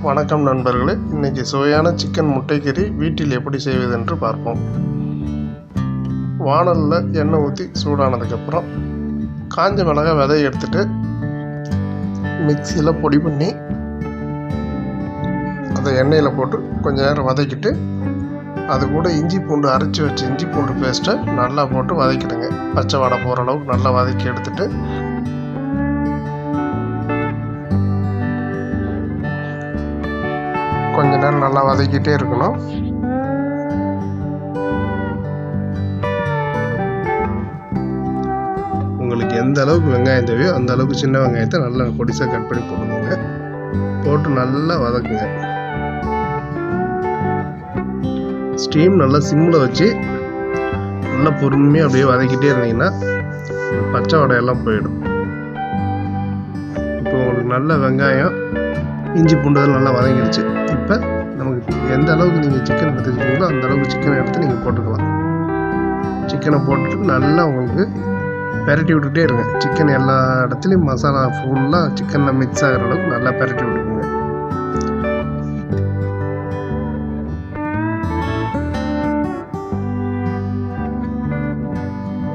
வணக்கம் நண்பர்களே, இன்றைக்கி சுவையான சிக்கன் முட்டைக்கறி வீட்டில் எப்படி செய்வது என்று பார்ப்போம். வாணலில் எண்ணெய் ஊற்றி சூடானதுக்கப்புறம் காஞ்ச மிளகாய் விதையை எடுத்துகிட்டு மிக்சியில் பொடி பண்ணி அதை எண்ணெயில் போட்டு கொஞ்சம் நேரம் வதக்கிட்டு அது கூட இஞ்சி பூண்டு அரைச்சி வச்ச இஞ்சி பூண்டு பேஸ்ட்டை நல்லா போட்டு வதக்கிடுங்க. பச்சை வாடை போகிற அளவுக்கு நல்லா வதக்கி எடுத்துகிட்டு கொஞ்ச நேரம் நல்லா வதக்கிட்டே இருக்கணும். உங்களுக்கு எந்த அளவுக்கு வெங்காயம் தேவையோ அந்த அளவுக்கு சின்ன வெங்காயத்தை நல்லா பொடிசாக கட் பண்ணி போட்டுக்கோங்க. போட்டு நல்லா வதக்குங்க. ஸ்டீம் நல்லா சிம்மில் வச்சு நல்லா பொறுமையாக அப்படியே வதக்கிட்டே இருந்தீங்கன்னா பச்சை வடையெல்லாம் போயிடும். இப்போ உங்களுக்கு நல்ல வெங்காயம் இஞ்சி பூண்டு நல்லா வதங்கிடுச்சு. இப்போ நமக்கு எந்த அளவுக்கு நீங்கள் சிக்கன் எடுத்துக்கிட்டீங்களோ அந்த அளவுக்கு சிக்கனை எடுத்து நீங்கள் போட்டுக்கலாம். சிக்கனை போட்டுட்டு நல்லா உங்களுக்கு பெரட்டி விட்டுகிட்டே இருங்க. சிக்கன் எல்லா இடத்துலையும் மசாலா ஃபுல்லாக சிக்கனில் மிக்ஸ் ஆகிற அளவுக்கு நல்லா பெரட்டி விட்டுக்குங்க.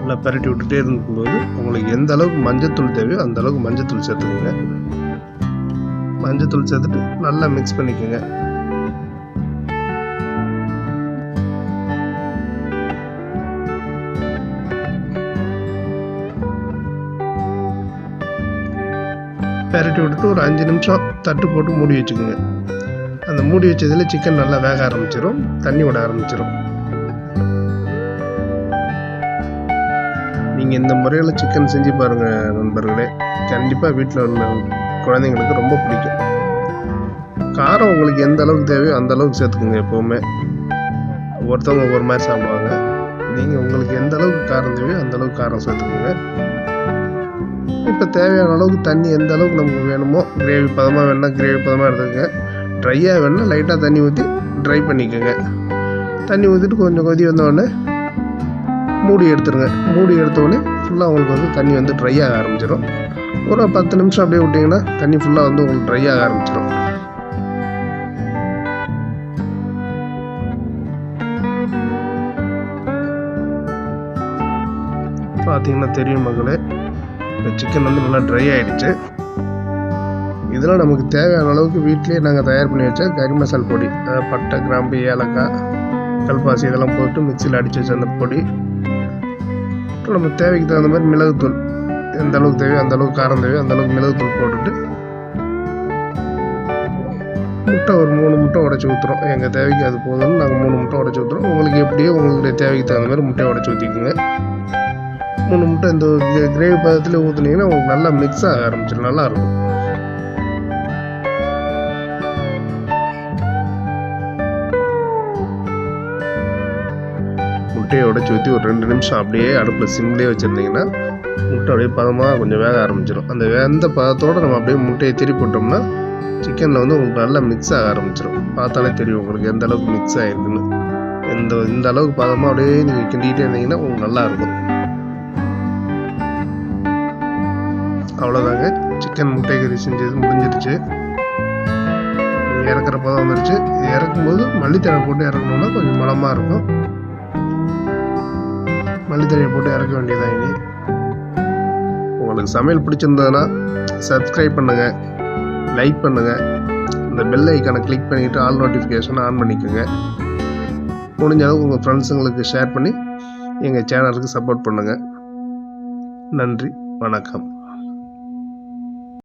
நல்லா பெரட்டி விட்டுகிட்டே இருக்கும்போது உங்களுக்கு எந்த அளவுக்கு மஞ்சத்தூள் தேவையோ அந்த அளவுக்கு மஞ்சத்தூள் சேர்த்துக்கோங்க. மஞ்சத்தூள் சேர்த்துட்டு நல்லா மிக்ஸ் பண்ணிக்கோங்க. பெரட்டி விட்டுட்டு ஒரு 5 நிமிஷம் தட்டு போட்டு மூடி வச்சுக்கோங்க. அந்த மூடி வச்சதில் சிக்கன் நல்லா வேக ஆரம்பிச்சிடும், தண்ணி விட ஆரம்பிச்சிடும். நீங்கள் இந்த முறையில் சிக்கன் செஞ்சு பாருங்கள் நண்பர்களே. கண்டிப்பாக வீட்டில் உள்ள குழந்தைங்களுக்கு ரொம்ப பிடிக்கும். காரம் உங்களுக்கு எந்த அளவுக்கு தேவையோ அந்த அளவுக்கு சேர்த்துக்குங்க. எப்போவுமே ஒருத்தவங்க ஒவ்வொரு மாதிரி சாப்பிடுவாங்க. நீங்கள் உங்களுக்கு எந்த அளவுக்கு காரம் தேவையோ அந்த அளவுக்கு காரம் சேர்த்துக்குங்க. இப்போ தேவையான அளவுக்கு தண்ணி எந்த அளவுக்கு நமக்கு வேணுமோ, கிரேவி பதமாக வேணுன்னா கிரேவி பதமாக எடுத்துக்கங்க. ட்ரையாக வேணுன்னா லைட்டாக தண்ணி ஊற்றி ட்ரை பண்ணிக்கோங்க. தண்ணி ஊற்றிட்டு கொஞ்சம் கொதி வந்தோடனே மூடி எடுத்துருங்க. மூடி எடுத்தோடனே ஃபுல்லாக உங்களுக்கு தண்ணி ட்ரை ஆக ஆரம்பிச்சிடும். ஒரு 10 நிமிஷம் அப்படியே விட்டிங்கன்னா தண்ணி ஃபுல்லாக உங்களுக்கு ட்ரை ஆக ஆரம்பிச்சிடும். பார்த்தீங்கன்னா தெரியும் மக்களே, இந்த சிக்கன் நல்லா ட்ரை ஆகிடுச்சு. இதெல்லாம் நமக்கு தேவையான அளவுக்கு வீட்டிலேயே நாங்கள் தயார் பண்ணி வச்ச கறி மசால் பொடி, பட்டை கிராம்பு ஏலக்காய் கல்பாசி இதெல்லாம் போட்டு மிக்சியில் அடித்து வச்ச அந்த பொடி, நம்ம தேவைக்கு தகுந்த மாதிரி மிளகுத்தூள் எந்த அளவுக்கு தேவையோ அந்த அளவுக்கு காரம் தேவையோ அந்த அளவுக்கு மிளகுத்தூள் போட்டுட்டு முட்டை ஒரு 3 முட்டை உடச்சி ஊற்றுறோம். எங்கள் தேவைக்கு அது போதும்னு நாங்கள் 3 முட்டை உடச்சி ஊற்றுறோம். உங்களுக்கு எப்படியோ உங்களுடைய தேவைக்கு தகுந்த மாதிரி முட்டையை உடச்சி ஊற்றிக்குங்க. 3 முட்டை இந்த கிரேவி பதத்தில் ஊற்றுனீங்கன்னா உங்களுக்கு நல்லா மிக்ஸ் ஆக ஆரம்பிச்சிடும், நல்லாயிருக்கும். முட்டையை உடச்சி ஊற்றி ஒரு 2 நிமிஷம் அப்படியே அடுப்பில் சிம்லேயே வச்சுருந்தீங்கன்னா முட்டை அப்படியே பதமாக கொஞ்சம் வேக ஆரம்பிச்சிடும். அந்த வெந்த பதத்தோடு நம்ம அப்படியே முட்டையை திருப்பி போட்டோம்னா சிக்கனில் உங்களுக்கு நல்லா மிக்ஸ் ஆக ஆரம்பிச்சிடும். பார்த்தாலே தெரியும் உங்களுக்கு எந்த அளவுக்கு மிக்ஸ் ஆகிருக்குன்னு. இந்த அளவுக்கு பதமாக அப்படியே நீங்கள் கிண்டிகிட்டே இருந்தீங்கன்னா உங்களுக்கு நல்லாயிருக்கும். அவ்வளோதாங்க, சிக்கன் முட்டைக்கறி செஞ்சது முடிஞ்சிடுச்சு. இறக்குற பதம் வந்துடுச்சு. இறக்கும்போது மல்லித்தழை போட்டு இறக்கணுன்னா கொஞ்சம் மணமாக இருக்கும். மல்லித்தழையை போட்டு இறக்க வேண்டியதான். இனி உங்களுக்கு சமையல் பிடிச்சிருந்ததுன்னா சப்ஸ்கிரைப் பண்ணுங்கள், லைக் பண்ணுங்கள், இந்த பெல் ஐக்கானை கிளிக் பண்ணிவிட்டு ஆல் நோட்டிஃபிகேஷனை ஆன் பண்ணிக்கோங்க. முடிஞ்ச அளவுக்கு உங்கள் ஃப்ரெண்ட்ஸுங்களுக்கு ஷேர் பண்ணி எங்கள் சேனலுக்கு சப்போர்ட் பண்ணுங்கள். நன்றி, வணக்கம்.